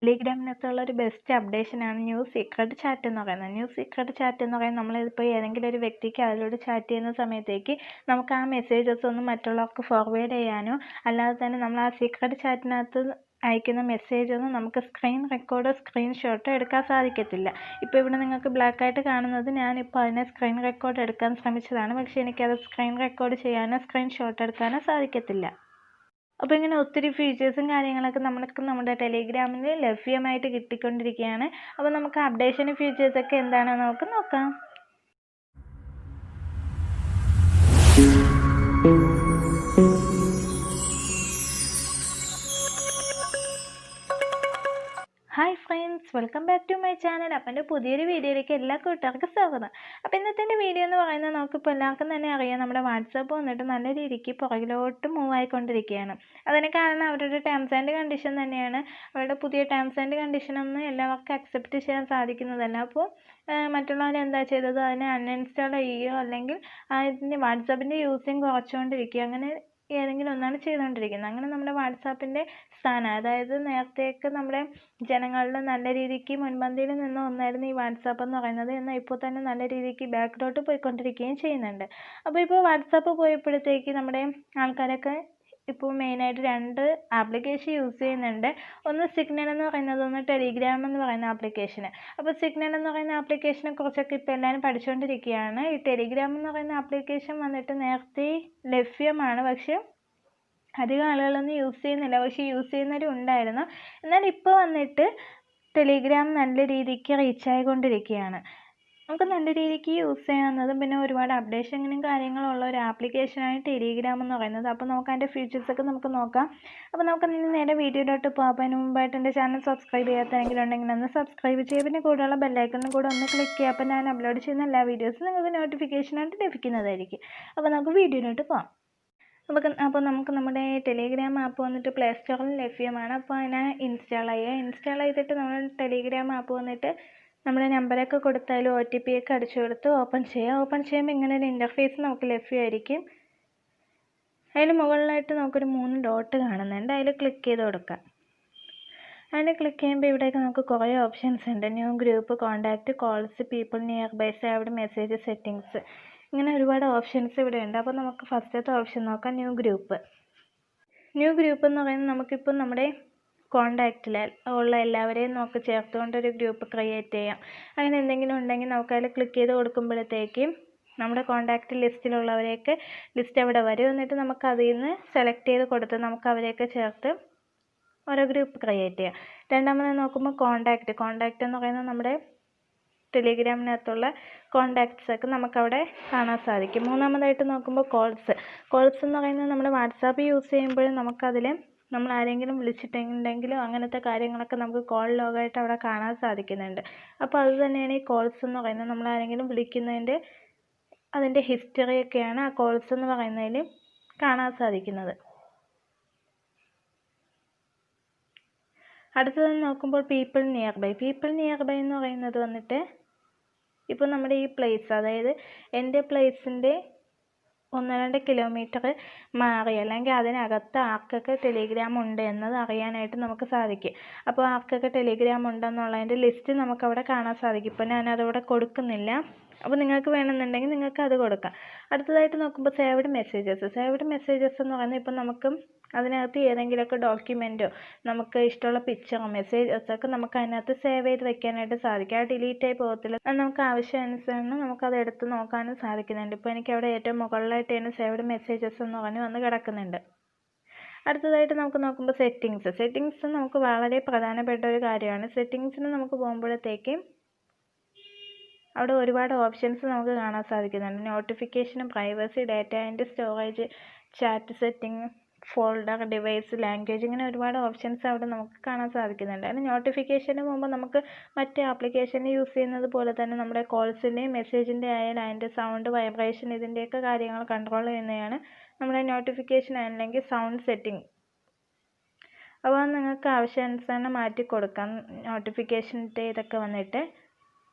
ടെലിഗ്രാമിനകത്തുള്ള ഒരു best അപ്ഡേഷനാണ് new secret chat എന്ന് പറയുന്നത്. ന്യൂ സീക്രട്ട് ചാറ്റ് എന്ന് പറയുന്നത് നമ്മളിപ്പോൾ ഏതെങ്കിലും ഒരു വ്യക്തിക്ക് അതിലൂടെ ചാറ്റ് ചെയ്യുന്ന സമയത്തേക്ക് നമുക്ക് ആ മെസ്സേജസ് ഒന്നും മറ്റുള്ളവർക്ക് ഫോർവേഡ് ചെയ്യാനോ അല്ലാതെ തന്നെ നമ്മൾ ആ സീക്രട്ട് ചാറ്റിനകത്ത് അയക്കുന്ന മെസ്സേജ് ഒന്നും നമുക്ക് സ്ക്രീൻ റെക്കോർഡോ സ്ക്രീൻഷോട്ടോ എടുക്കാൻ സാധിക്കത്തില്ല. ഇപ്പോൾ ഇവിടെ നിങ്ങൾക്ക് ബ്ലാക്കായിട്ട് കാണുന്നത് ഞാനിപ്പോൾ അതിനെ സ്ക്രീൻ റെക്കോർഡ് എടുക്കാൻ ശ്രമിച്ചതാണ്. പക്ഷേ എനിക്കത് സ്ക്രീൻ റെക്കോർഡ് ചെയ്യാനോ സ്ക്രീൻഷോട്ട് എടുക്കാനോ സാധിക്കത്തില്ല. അപ്പോൾ ഇങ്ങനെ ഒത്തിരി ഫീച്ചേഴ്സും കാര്യങ്ങളൊക്കെ നമ്മുടെ ടെലിഗ്രാമിൽ ലഭ്യമായിട്ട് കിട്ടിക്കൊണ്ടിരിക്കുകയാണ്. അപ്പോൾ നമുക്ക് അപ്ഡേഷനും ഫീച്ചേഴ്സൊക്കെ എന്താണെന്ന് നമുക്ക് നോക്കാം. Hi friends, welcome back to my channel. അപ്പം എൻ്റെ പുതിയൊരു വീഡിയോയിലേക്ക് എല്ലാ കൂട്ടുകാർക്കും സ്വാഗതം. അപ്പോൾ ഇന്നത്തെ എൻ്റെ വീഡിയോ എന്ന് പറയുന്നത് നമുക്കിപ്പോൾ എല്ലാവർക്കും തന്നെ അറിയാം, നമ്മുടെ വാട്സാപ്പ് വന്നിട്ട് നല്ല രീതിക്ക് പുറകിലോട്ട് മൂവ് ആയിക്കൊണ്ടിരിക്കുകയാണ്. അതിന് കാരണം അവരുടെ ടേംസ് ആൻഡ് കണ്ടീഷൻ തന്നെയാണ്. അവരുടെ പുതിയ ടേംസ് ആൻഡ് കണ്ടീഷനൊന്നും എല്ലാവർക്കും അക്സെപ്റ്റ് ചെയ്യാൻ സാധിക്കുന്നതല്ല. അപ്പോൾ മറ്റുള്ളവർ എന്താ ചെയ്തത്, അതിനെ അൺഇൻസ്റ്റാൾ ചെയ്യുകയോ അല്ലെങ്കിൽ അതിൻ്റെ വാട്സാപ്പിൻ്റെ യൂസിങ് കുറച്ചുകൊണ്ടിരിക്കുക, അങ്ങനെ ഏതെങ്കിലും ഒന്നാണ് ചെയ്തുകൊണ്ടിരിക്കുന്നത്. അങ്ങനെ നമ്മുടെ വാട്സാപ്പിൻ്റെ സ്ഥാനം, അതായത് നേരത്തെയൊക്കെ നമ്മുടെ ജനങ്ങളിൽ നല്ല രീതിക്ക് മുൻപന്തിയിൽ നിന്ന് ഒന്നായിരുന്നു ഈ വാട്സാപ്പ് എന്ന് പറയുന്നത്. എന്നാൽ ഇപ്പോൾ തന്നെ നല്ല രീതിക്ക് ബാക്കിലോട്ട് പോയിക്കൊണ്ടിരിക്കുകയും ചെയ്യുന്നുണ്ട്. അപ്പോൾ ഇപ്പോൾ വാട്സാപ്പ് പോയപ്പോഴത്തേക്ക് നമ്മുടെ ആൾക്കാരൊക്കെ ഇപ്പോൾ മെയിനായിട്ട് 2 ആപ്ലിക്കേഷൻ യൂസ് ചെയ്യുന്നുണ്ട്. ഒന്ന് സിഗ്നൽ എന്ന് പറയുന്നത്, ഒന്ന് ടെലിഗ്രാം എന്ന് പറയുന്ന ആപ്ലിക്കേഷൻ. അപ്പോൾ സിഗ്നൽ എന്ന് പറയുന്ന ആപ്ലിക്കേഷനെ കുറിച്ചൊക്കെ ഇപ്പോൾ എല്ലാവരും പഠിച്ചുകൊണ്ടിരിക്കുകയാണ്. ഈ ടെലിഗ്രാം എന്ന് പറയുന്ന ആപ്ലിക്കേഷൻ വന്നിട്ട് നേരത്തെ ലഭ്യമാണ്, പക്ഷേ അധികം ആളുകളൊന്നും യൂസ് ചെയ്യുന്നില്ല. പക്ഷേ യൂസ് ചെയ്യുന്നവരും ഉണ്ടായിരുന്നു. എന്നാൽ ഇപ്പോൾ വന്നിട്ട് ടെലിഗ്രാം നല്ല രീതിക്ക് റീച്ച് ആയിക്കൊണ്ടിരിക്കുകയാണ്. നമുക്ക് നല്ല രീതിക്ക് യൂസ് ചെയ്യാവുന്നതും പിന്നെ ഒരുപാട് അപ്ഡേഷനും കാര്യങ്ങളുള്ള ഒരു ആപ്ലിക്കേഷനാണ് ടെലിഗ്രാം എന്ന് പറയുന്നത്. അപ്പോൾ നമുക്ക് അതിൻ്റെ ഫീച്ചേഴ്സൊക്കെ നമുക്ക് നോക്കാം. അപ്പോൾ നമുക്ക് നേരെ വീഡിയോയിലോട്ട് പോകാം. അപ്പോൾ അതിന് മുമ്പായിട്ട് എൻ്റെ ചാനൽ സബ്സ്ക്രൈബ് ചെയ്യാത്തതെങ്കിലും ഉണ്ടെങ്കിൽ ഒന്ന് സബ്സ്ക്രൈബ് ചെയ്യുക. പിന്നെ കൂടെയുള്ള ബെല്ലൈക്കണിനും കൂടെ ഒന്ന് ക്ലിക്ക് ചെയ്യുക. അപ്പോൾ ഞാൻ അപ്ലോഡ് ചെയ്യുന്ന എല്ലാ വീഡിയോസും നിങ്ങൾക്ക് നോട്ടിഫിക്കേഷനായിട്ട് ലഭിക്കുന്നതായിരിക്കും. അപ്പോൾ നമുക്ക് വീഡിയോയിലോട്ട് പോകാം. അപ്പോൾ നമുക്ക് നമ്മുടെ ടെലിഗ്രാം ആപ്പ് വന്നിട്ട് പ്ലേ സ്റ്റോറിൽ ലഭ്യമാണ്. അപ്പോൾ അതിനെ ഇൻസ്റ്റാൾ ചെയ്യുക. ഇൻസ്റ്റാൾ ചെയ്തിട്ട് നമ്മൾ ടെലിഗ്രാം ആപ്പ് വന്നിട്ട് നമ്മുടെ നമ്പറൊക്കെ കൊടുത്താലും OTP ഒക്കെ അടിച്ചു കൊടുത്ത് ഓപ്പൺ ചെയ്യുക. ഓപ്പൺ ചെയ്യുമ്പോൾ ഇങ്ങനെ ഒരു ഇൻ്റർഫേസ് നമുക്ക് ലഭ്യമായിരിക്കും. അതിന് മുകളിലായിട്ട് നമുക്കൊരു 3 ഡോട്ട് കാണുന്നുണ്ട്, അതിൽ ക്ലിക്ക് ചെയ്ത് കൊടുക്കുക. അതിൽ ക്ലിക്ക് ചെയ്യുമ്പോൾ ഇവിടേക്ക് നമുക്ക് കുറേ ഓപ്ഷൻസ് ഉണ്ട്. New group, contact, calls, people nearby, saved message, settings, ഇങ്ങനെ ഒരുപാട് ഓപ്ഷൻസ് ഇവിടെ ഉണ്ട്. അപ്പോൾ നമുക്ക് ഫസ്റ്റത്തെ ഓപ്ഷൻ നോക്കാം, ന്യൂ ഗ്രൂപ്പ്. ന്യൂ ഗ്രൂപ്പ് എന്ന് പറയുന്നത് നമുക്കിപ്പോൾ നമ്മുടെ കോണ്ടാക്റ്റിൽ ഉള്ള എല്ലാവരെയും നമുക്ക് ചേർത്തുകൊണ്ടൊരു ഗ്രൂപ്പ് ക്രിയേറ്റ് ചെയ്യാം. അങ്ങനെ എന്തെങ്കിലും ഉണ്ടെങ്കിൽ നമുക്ക് അതിൽ ക്ലിക്ക് ചെയ്ത് കൊടുക്കുമ്പോഴത്തേക്കും നമ്മുടെ കോണ്ടാക്റ്റ് ലിസ്റ്റിലുള്ളവരെയൊക്കെ ലിസ്റ്റ് അവിടെ വരും. എന്നിട്ട് നമുക്ക് അതിൽ നിന്ന് സെലക്ട് ചെയ്ത് കൊടുത്ത് നമുക്ക് അവരെയൊക്കെ ചേർത്ത് ഓരോ ഗ്രൂപ്പ് ക്രിയേറ്റ് ചെയ്യാം. രണ്ടാമത് നോക്കുമ്പോൾ കോണ്ടാക്റ്റ് എന്ന് പറയുന്നത് നമ്മുടെ ടെലിഗ്രാമിനകത്തുള്ള കോണ്ടാക്ട്സൊക്കെ നമുക്കവിടെ കാണാൻ സാധിക്കും. മൂന്നാമതായിട്ട് നോക്കുമ്പോൾ കോൾസ് എന്ന് പറയുന്നത് നമ്മുടെ വാട്സാപ്പ് യൂസ് ചെയ്യുമ്പോഴും നമുക്കതിൽ നമ്മൾ ആരെങ്കിലും വിളിച്ചിട്ടുണ്ടെങ്കിലും അങ്ങനത്തെ കാര്യങ്ങളൊക്കെ നമുക്ക് കോൾ ലോഗായിട്ട് അവിടെ കാണാൻ സാധിക്കുന്നുണ്ട്. അപ്പോൾ അത് തന്നെയാണ് ഈ കോൾസ് എന്ന് പറയുന്നത്. നമ്മൾ ആരെങ്കിലും വിളിക്കുന്നതിൻ്റെ അതിൻ്റെ ഹിസ്റ്ററിയൊക്കെയാണ് ആ കോൾസ് എന്ന് പറയുന്നതിൽ കാണാൻ സാധിക്കുന്നത്. അടുത്തത് നോക്കുമ്പോൾ പീപ്പിൾ നിയർ ബൈ എന്ന് പറയുന്നത് വന്നിട്ട് ഇപ്പോൾ നമ്മുടെ ഈ പ്ലേസ്, അതായത് എൻ്റെ പ്ലേസിൻ്റെ 1-2 കിലോമീറ്റർ മാറി അല്ലെങ്കിൽ അതിനകത്ത് ആർക്കൊക്കെ ടെലിഗ്രാം ഉണ്ട് എന്നത് അറിയാനായിട്ട് നമുക്ക് സാധിക്കും. അപ്പോൾ ആർക്കൊക്കെ ടെലിഗ്രാം ഉണ്ടെന്നുള്ളതിൻ്റെ ലിസ്റ്റ് നമുക്കവിടെ കാണാൻ സാധിക്കും. ഇപ്പോൾ ഞാനതവിടെ കൊടുക്കുന്നില്ല. അപ്പോൾ നിങ്ങൾക്ക് വേണമെന്നുണ്ടെങ്കിൽ നിങ്ങൾക്ക് അത് കൊടുക്കാം. അടുത്തതായിട്ട് നോക്കുമ്പോൾ സേവ്ഡ് മെസ്സേജസ് എന്ന് പറയുന്നത് ഇപ്പോൾ നമുക്ക് അതിനകത്ത് ഏതെങ്കിലുമൊക്കെ ഡോക്യുമെൻറ്റോ നമുക്ക് ഇഷ്ടമുള്ള പിക്ചറോ മെസ്സേജസൊക്കെ നമുക്ക് അതിനകത്ത് സേവ് ചെയ്ത് വെക്കാനായിട്ട് സാധിക്കും. അത് ഡിലീറ്റ് ആയി പോകത്തില്ല. അത് നമുക്ക് ആവശ്യാനുസരണം നമുക്കത് എടുത്ത് നോക്കാനും സാധിക്കുന്നുണ്ട്. ഇപ്പോൾ എനിക്ക് അവിടെ ഏറ്റവും മുകളിലായിട്ട് തന്നെ സേവ്ഡ് മെസ്സേജസ് എന്ന് പറഞ്ഞ് വന്ന് കിടക്കുന്നുണ്ട്. അടുത്തതായിട്ട് നമുക്ക് നോക്കുമ്പോൾ സെറ്റിങ്സ് നമുക്ക് വളരെ പ്രധാനപ്പെട്ട ഒരു കാര്യമാണ്. സെറ്റിങ്സിന് നമുക്ക് പോകുമ്പോഴത്തേക്കും അവിടെ ഒരുപാട് ഓപ്ഷൻസ് നമുക്ക് കാണാൻ സാധിക്കുന്നുണ്ട്. Notification, privacy, data and storage, chat setting, folder, device, language, ഇങ്ങനെ ഒരുപാട് ഓപ്ഷൻസ് അവിടെ നമുക്ക് കാണാൻ സാധിക്കുന്നുണ്ട്. അതിന് നോട്ടിഫിക്കേഷന് പോകുമ്പോൾ നമുക്ക് മറ്റ് ആപ്ലിക്കേഷനിൽ യൂസ് ചെയ്യുന്നത് പോലെ തന്നെ നമ്മുടെ കോൾസിൻ്റെയും മെസ്സേജിൻ്റെ ആയാലും അതിൻ്റെ സൗണ്ട്, വൈബ്രേഷൻ, ഇതിൻ്റെയൊക്കെ കാര്യങ്ങൾ കൺട്രോൾ ചെയ്യുന്നതാണ് നമ്മുടെ നോട്ടിഫിക്കേഷൻ അല്ലെങ്കിൽ സൗണ്ട് സെറ്റിംഗ്. അപ്പോൾ നിങ്ങൾക്ക് ആവശ്യാനുസരണം മാറ്റി കൊടുക്കാം നോട്ടിഫിക്കേഷൻ്റെ ഇതൊക്കെ വന്നിട്ട്.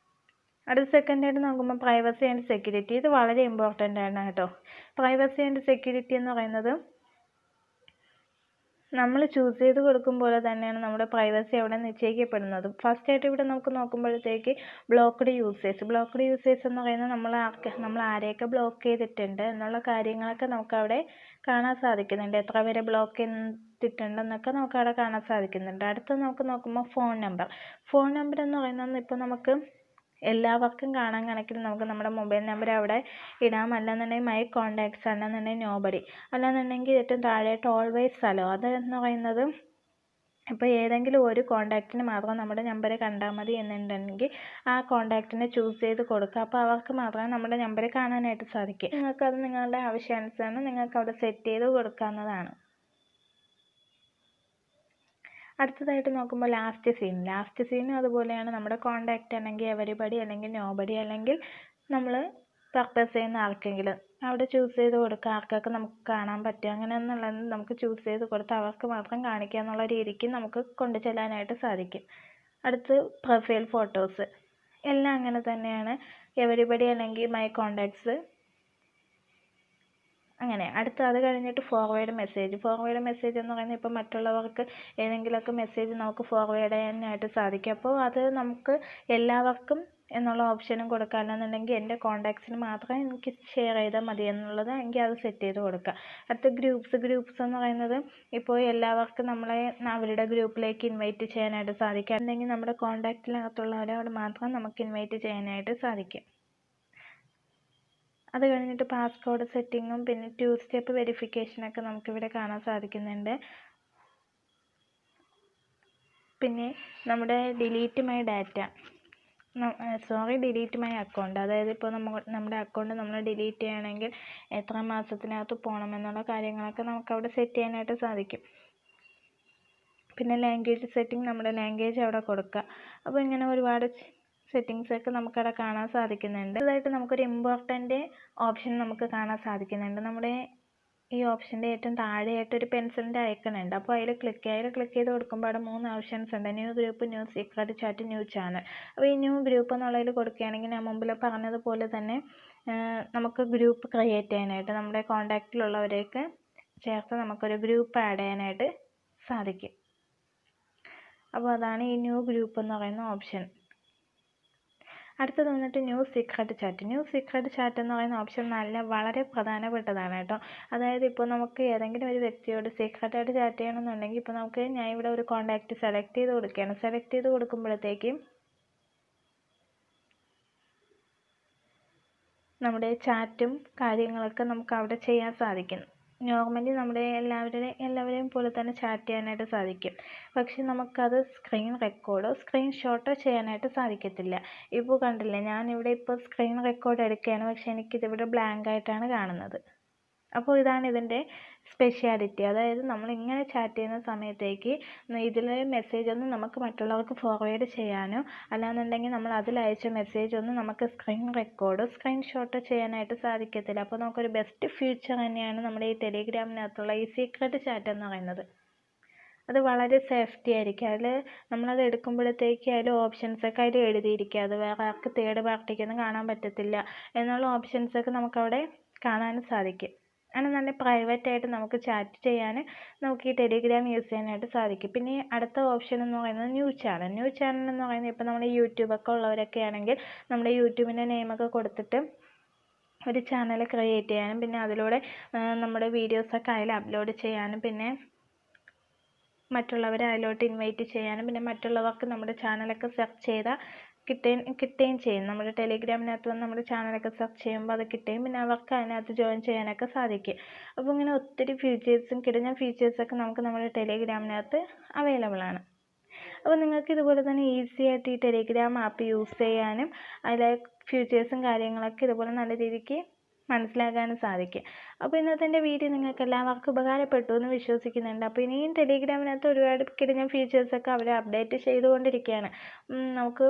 അടുത്ത സെക്കൻഡായിട്ട് നോക്കുമ്പോൾ പ്രൈവസി ആൻഡ് സെക്യൂരിറ്റി. ഇത് വളരെ ഇമ്പോർട്ടൻ്റ് ആണ് കേട്ടോ. പ്രൈവസി ആൻഡ് സെക്യൂരിറ്റി എന്ന് പറയുന്നത് നമ്മൾ ചൂസ് ചെയ്ത് കൊടുക്കും പോലെ തന്നെയാണ് നമ്മുടെ പ്രൈവസി അവിടെ നിശ്ചയിക്കപ്പെടുന്നത്. ഫസ്റ്റായിട്ട് ഇവിടെ നമുക്ക് നോക്കുമ്പോഴത്തേക്ക് ബ്ലോക്ക്ഡ് യൂസേഴ്സ് എന്ന് പറയുന്നത് നമ്മൾ ആരെയൊക്കെ ബ്ലോക്ക് ചെയ്തിട്ടുണ്ട് എന്നുള്ള കാര്യങ്ങളൊക്കെ നമുക്കവിടെ കാണാൻ സാധിക്കുന്നുണ്ട്. എത്ര പേരെ ബ്ലോക്ക് ചെയ്തിട്ടുണ്ടെന്നൊക്കെ നമുക്കവിടെ കാണാൻ സാധിക്കുന്നുണ്ട്. അടുത്ത നമുക്ക് നോക്കുമ്പോൾ ഫോൺ നമ്പർ എന്ന് പറയുന്നത് ഇപ്പോൾ നമുക്ക് എല്ലാവർക്കും കാണാൻ കണക്കിൽ നമുക്ക് നമ്മുടെ മൊബൈൽ നമ്പർ അവിടെ ഇടാം. അല്ലാന്നുണ്ടെങ്കിൽ മൈ കോണ്ടാക്ട്സ്, അല്ലാന്നുണ്ടെങ്കിൽ നോബഡി, അല്ലാന്നുണ്ടെങ്കിൽ ഏറ്റവും താഴെയായിട്ട് ഓൾവേസ് അലോ. അതെന്ന് പറയുന്നത് ഇപ്പോൾ ഏതെങ്കിലും ഒരു കോണ്ടാക്റ്റിന് മാത്രം നമ്മുടെ നമ്പർ കണ്ടാൽ മതി എന്നുണ്ടെങ്കിൽ ആ കോണ്ടാക്റ്റിനെ ചൂസ് ചെയ്ത് കൊടുക്കുക. അപ്പോൾ അവർക്ക് മാത്രമേ നമ്മുടെ നമ്പർ കാണാനായിട്ട് സാധിക്കും. നിങ്ങൾക്കത് നിങ്ങളുടെ ആവശ്യാനുസരണം നിങ്ങൾക്ക് അവിടെ സെറ്റ് ചെയ്ത് കൊടുക്കാവുന്നതാണ്. അടുത്തതായിട്ട് നോക്കുമ്പോൾ ലാസ്റ്റ് സീനും അതുപോലെയാണ്. നമ്മുടെ കോണ്ടാക്റ്റ് അല്ലെങ്കിൽ എവരിബഡി, അല്ലെങ്കിൽ നോബഡി, അല്ലെങ്കിൽ നമ്മൾ പർപ്പസ് ചെയ്യുന്ന ആർക്കെങ്കിലും അവിടെ ചൂസ് ചെയ്ത് കൊടുക്കുക. ആർക്കൊക്കെ നമുക്ക് കാണാൻ പറ്റും അങ്ങനെയെന്നുള്ളത് നമുക്ക് ചൂസ് ചെയ്ത് കൊടുത്ത് അവർക്ക് മാത്രം കാണിക്കുക എന്നുള്ള രീതിക്ക് നമുക്ക് കൊണ്ടു ചെല്ലാനായിട്ട് സാധിക്കും. അടുത്ത് പ്രൊഫൈൽ ഫോട്ടോസ് എല്ലാം അങ്ങനെ തന്നെയാണ്. എവരിബഡി അല്ലെങ്കിൽ മൈ കോണ്ടാക്ട്സ് അങ്ങനെ. അത് കഴിഞ്ഞിട്ട് ഫോർവേഡ് മെസ്സേജ് എന്ന് പറയുന്നത് ഇപ്പോൾ മറ്റുള്ളവർക്ക് ഏതെങ്കിലുമൊക്കെ മെസ്സേജ് നമുക്ക് ഫോർവേഡ് ചെയ്യാനായിട്ട് സാധിക്കും. അപ്പോൾ അത് നമുക്ക് എല്ലാവർക്കും എന്നുള്ള ഓപ്ഷനും കൊടുക്കുക. അല്ലാന്നുണ്ടെങ്കിൽ എൻ്റെ കോണ്ടാക്ട്സിന് മാത്രം എനിക്ക് ഷെയർ ചെയ്താൽ മതി എന്നുള്ളത് എങ്കിൽ അത് സെറ്റ് ചെയ്ത് കൊടുക്കുക. അടുത്ത ഗ്രൂപ്പ്സ് എന്ന് പറയുന്നത് ഇപ്പോൾ എല്ലാവർക്കും നമ്മളെ അവരുടെ ഗ്രൂപ്പിലേക്ക് ഇൻവൈറ്റ് ചെയ്യാനായിട്ട് സാധിക്കും. അല്ലെങ്കിൽ നമ്മുടെ കോണ്ടാക്റ്റിനകത്തുള്ളവരോട് മാത്രം നമുക്ക് ഇൻവൈറ്റ് ചെയ്യാനായിട്ട് സാധിക്കും. അത് കഴിഞ്ഞിട്ട് പാസ്കോഡ് സെറ്റിങ്ങും പിന്നെ 2 സ്റ്റെപ്പ് വെരിഫിക്കേഷനൊക്കെ നമുക്കിവിടെ കാണാൻ സാധിക്കുന്നുണ്ട്. പിന്നെ നമ്മുടെ ഡിലീറ്റ് മൈ അക്കൗണ്ട്, അതായത് ഇപ്പോൾ നമ്മുടെ അക്കൗണ്ട് നമ്മൾ ഡിലീറ്റ് ചെയ്യണമെങ്കിൽ എത്ര മാസത്തിനകത്ത് പോകണമെന്നുള്ള കാര്യങ്ങളൊക്കെ നമുക്കവിടെ സെറ്റ് ചെയ്യാനായിട്ട് സാധിക്കും. പിന്നെ ലാംഗ്വേജ് സെറ്റിംഗ്, നമ്മുടെ ലാംഗ്വേജ് അവിടെ കൊടുക്കുക. അപ്പോൾ ഇങ്ങനെ ഒരുപാട് സെറ്റിങ്സൊക്കെ നമുക്കവിടെ കാണാൻ സാധിക്കുന്നുണ്ട്. അതായിട്ട് നമുക്കൊരു ഇമ്പോർട്ടൻ്റ് ഓപ്ഷൻ നമുക്ക് കാണാൻ സാധിക്കുന്നുണ്ട്. നമ്മുടെ ഈ ഓപ്ഷൻ്റെ ഏറ്റവും താഴെയായിട്ട് ഒരു പെൻസിലിൻ്റെ ഐക്കൺ ഉണ്ട്. അപ്പോൾ അതിൽ ക്ലിക്ക് ചെയ്ത് കൊടുക്കുമ്പോൾ അവിടെ 3 ഓപ്ഷൻസ് ഉണ്ട്. New group, new secret chat, new channel. അപ്പോൾ ഈ ന്യൂ ഗ്രൂപ്പ് എന്നുള്ളതിൽ കൊടുക്കുകയാണെങ്കിൽ ഞാൻ മുമ്പിൽ പറഞ്ഞതുപോലെ തന്നെ നമുക്ക് ഗ്രൂപ്പ് ക്രിയേറ്റ് ചെയ്യാനായിട്ട് നമ്മുടെ കോണ്ടാക്റ്റിലുള്ളവരെയൊക്കെ ചേർത്ത് നമുക്കൊരു ഗ്രൂപ്പ് ആഡ് ചെയ്യാനായിട്ട് സാധിക്കും. അപ്പോൾ അതാണ് ഈ ന്യൂ ഗ്രൂപ്പ് എന്ന് പറയുന്ന ഓപ്ഷൻ. അടുത്തത് വന്നിട്ട് ന്യൂ സീക്രട്ട് ചാറ്റ് എന്ന് പറയുന്ന ഓപ്ഷൻ വളരെ പ്രധാനപ്പെട്ടതാണ് കേട്ടോ. അതായത് ഇപ്പോൾ നമുക്ക് ഏതെങ്കിലും ഒരു വ്യക്തിയോട് സീക്രട്ടായിട്ട് ചാറ്റ് ചെയ്യണമെന്നുണ്ടെങ്കിൽ ഇപ്പോൾ ഞാൻ ഇവിടെ ഒരു കോണ്ടാക്റ്റ് സെലക്ട് ചെയ്ത് കൊടുക്കുകയാണ്. സെലക്ട് ചെയ്ത് കൊടുക്കുമ്പോഴത്തേക്കും നമ്മുടെ ചാറ്റും കാര്യങ്ങളൊക്കെ നമുക്ക് അവിടെ ചെയ്യാൻ സാധിക്കും. നോർമലി നമ്മുടെ എല്ലാവരെയും പോലെ തന്നെ ചാറ്റ് ചെയ്യാനായിട്ട് സാധിക്കും. പക്ഷെ നമുക്കത് സ്ക്രീൻഷോട്ടോ ചെയ്യാനായിട്ട് സാധിക്കത്തില്ല. ഇപ്പോൾ കണ്ടില്ലേ, ഞാനിവിടെ ഇപ്പോൾ സ്ക്രീൻ റെക്കോർഡ് എടുക്കുകയാണ്, പക്ഷെ എനിക്കിതിവിടെ ബ്ലാങ്ക് ആയിട്ടാണ് കാണുന്നത്. അപ്പോൾ ഇതാണ് ഇതിൻ്റെ സ്പെഷ്യാലിറ്റി. അതായത് നമ്മളിങ്ങനെ ചാറ്റ് ചെയ്യുന്ന സമയത്തേക്ക് ഇതിലെ മെസ്സേജ് ഒന്നും നമുക്ക് മറ്റുള്ളവർക്ക് ഫോർവേഡ് ചെയ്യാനോ അല്ലാന്നുണ്ടെങ്കിൽ നമ്മൾ അതിലയച്ച മെസ്സേജ് ഒന്നും നമുക്ക് സ്ക്രീൻഷോട്ടോ ചെയ്യാനായിട്ട് സാധിക്കത്തില്ല. അപ്പോൾ നമുക്കൊരു ബെസ്റ്റ് ഫീച്ചർ തന്നെയാണ് നമ്മുടെ ഈ ടെലിഗ്രാമിനകത്തുള്ള ഈ സീക്രട്ട് ചാറ്റ് എന്ന് പറയുന്നത്. അത് വളരെ സേഫ്റ്റി ആയിരിക്കും. നമ്മളത് എടുക്കുമ്പോഴത്തേക്ക് അതിൽ ഓപ്ഷൻസൊക്കെ അതിൽ എഴുതിയിരിക്കുക. അത് വേറെ ആർക്ക് തേർഡ് പാർട്ടിക്കൊന്നും കാണാൻ പറ്റത്തില്ല എന്നുള്ള ഓപ്ഷൻസൊക്കെ നമുക്കവിടെ കാണാനും സാധിക്കും. അങ്ങനെ നല്ല പ്രൈവറ്റായിട്ട് നമുക്ക് ചാറ്റ് ചെയ്യാൻ നമുക്ക് ഈ ടെലിഗ്രാം യൂസ് ചെയ്യാനായിട്ട് സാധിക്കും. പിന്നെ അടുത്ത ഓപ്ഷൻ എന്ന് പറയുന്നത് ന്യൂ ചാനൽ എന്ന് പറയുന്നത് ഇപ്പോൾ നമ്മുടെ യൂട്യൂബൊക്കെ ഉള്ളവരൊക്കെ ആണെങ്കിൽ നമ്മുടെ യൂട്യൂബിൻ്റെ നെയിമൊക്കെ കൊടുത്തിട്ട് ഒരു ചാനൽ ക്രിയേറ്റ് ചെയ്യാനും പിന്നെ അതിലൂടെ നമ്മുടെ വീഡിയോസൊക്കെ അതിൽ അപ്ലോഡ് ചെയ്യാനും പിന്നെ മറ്റുള്ളവരെ അതിലോട്ട് ഇൻവൈറ്റ് ചെയ്യാനും പിന്നെ മറ്റുള്ളവർക്ക് നമ്മുടെ ചാനലൊക്കെ സെർച്ച് ചെയ്താൽ കിട്ടുകയും ചെയ്യും. നമ്മുടെ ടെലിഗ്രാമിനകത്ത് വന്ന് നമ്മുടെ ചാനലൊക്കെ സെർച്ച് ചെയ്യുമ്പോൾ അത് കിട്ടുകയും പിന്നെ അവർക്ക് അതിനകത്ത് ജോയിൻ ചെയ്യാനൊക്കെ സാധിക്കും. അപ്പോൾ ഇങ്ങനെ ഒത്തിരി കിടന്ന ഫീച്ചേഴ്സൊക്കെ നമുക്ക് നമ്മുടെ ടെലിഗ്രാമിനകത്ത് അവൈലബിൾ ആണ്. അപ്പോൾ നിങ്ങൾക്ക് ഇതുപോലെ തന്നെ ഈസി ആയിട്ട് ഈ ടെലിഗ്രാം ആപ്പ് യൂസ് ചെയ്യാനും അതിലെ ഫീച്ചേഴ്സും കാര്യങ്ങളൊക്കെ ഇതുപോലെ നല്ല രീതിക്ക് മനസ്സിലാക്കാനും സാധിക്കും. അപ്പോൾ ഇന്നത്തെ എൻ്റെ വീഡിയോ നിങ്ങൾക്ക് എല്ലാവർക്കും ഉപകാരപ്പെട്ടു എന്ന് വിശ്വസിക്കുന്നുണ്ട്. അപ്പോൾ ഇനിയും ടെലിഗ്രാമിനകത്ത് ഒരുപാട് കിടന്ന ഫീച്ചേഴ്സൊക്കെ അവർ അപ്ഡേറ്റ് ചെയ്തുകൊണ്ടിരിക്കുകയാണ്. നമുക്ക്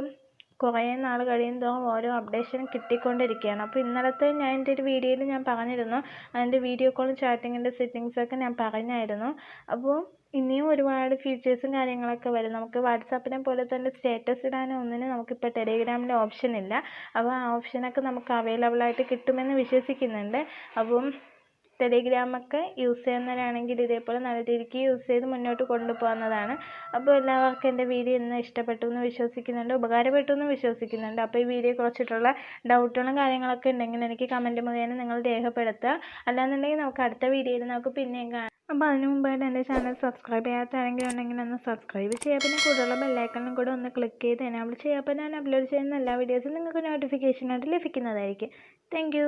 കുറേ നാൾ കഴിയുന്തോറും ഓരോ അപ്ഡേഷനും കിട്ടിക്കൊണ്ടിരിക്കുകയാണ്. അപ്പോൾ ഇന്നലത്തെ എൻ്റെ ഒരു വീഡിയോയിൽ ഞാൻ പറഞ്ഞിരുന്നു, അതിൻ്റെ വീഡിയോ കോളും ചാറ്റിങ്ങിൻ്റെ സെറ്റിങ്സൊക്കെ ഞാൻ പറഞ്ഞായിരുന്നു. അപ്പോൾ ഇനിയും ഒരുപാട് ഫീച്ചേഴ്സും കാര്യങ്ങളൊക്കെ വരും. നമുക്ക് വാട്സാപ്പിനെ പോലെ തന്നെ സ്റ്റേറ്റസ് ഇടാനും ഒന്നിനും നമുക്കിപ്പോൾ ടെലിഗ്രാമിൽ ഓപ്ഷൻ ഇല്ല. അപ്പോൾ ആ ഓപ്ഷനൊക്കെ നമുക്ക് അവൈലബിൾ ആയിട്ട് കിട്ടുമെന്ന് വിശ്വസിക്കുന്നുണ്ട്. അപ്പം ടെലിഗ്രാമൊക്കെ യൂസ് ചെയ്യുന്നവരാണെങ്കിൽ ഇതേപോലെ നല്ല രീതിക്ക് യൂസ് ചെയ്ത് മുന്നോട്ട് കൊണ്ടുപോകുന്നതാണ്. അപ്പോൾ എല്ലാവർക്കും എൻ്റെ വീഡിയോ ഇന്ന് ഇഷ്ടപ്പെട്ടു എന്ന് വിശ്വസിക്കുന്നുണ്ട്, ഉപകാരപ്പെട്ടു എന്ന് വിശ്വസിക്കുന്നുണ്ട്. അപ്പോൾ ഈ വീഡിയോ കുറിച്ചിട്ടുള്ള ഡൗട്ടുകളും കാര്യങ്ങളൊക്കെ ഉണ്ടെങ്കിൽ എനിക്ക് കമൻറ്റ് മുഖേന നിങ്ങൾ രേഖപ്പെടുത്തുക. അല്ലാന്നുണ്ടെങ്കിൽ നമുക്ക് അടുത്ത വീഡിയോയിൽ നമുക്ക് പിന്നെയും കാണാം. അപ്പോൾ അതിന് മുമ്പായിട്ട് എൻ്റെ ചാനൽ സബ്സ്ക്രൈബ് ചെയ്യാത്തവരെങ്കിലും ഉണ്ടെങ്കിൽ ഒന്ന് സബ്സ്ക്രൈബ് ചെയ്യുക. പിന്നെ കൂടുതലുള്ള ബെല്ലൈക്കണിലും കൂടെ ഒന്ന് ക്ലിക്ക് ചെയ്ത് എനേബിൾ ചെയ്യുക. അപ്പോൾ ഞാൻ അപ്ലോഡ് ചെയ്യുന്ന എല്ലാ വീഡിയോസും നിങ്ങൾക്ക് നോട്ടിഫിക്കേഷനായിട്ട് ലഭിക്കുന്നതായിരിക്കും. താങ്ക്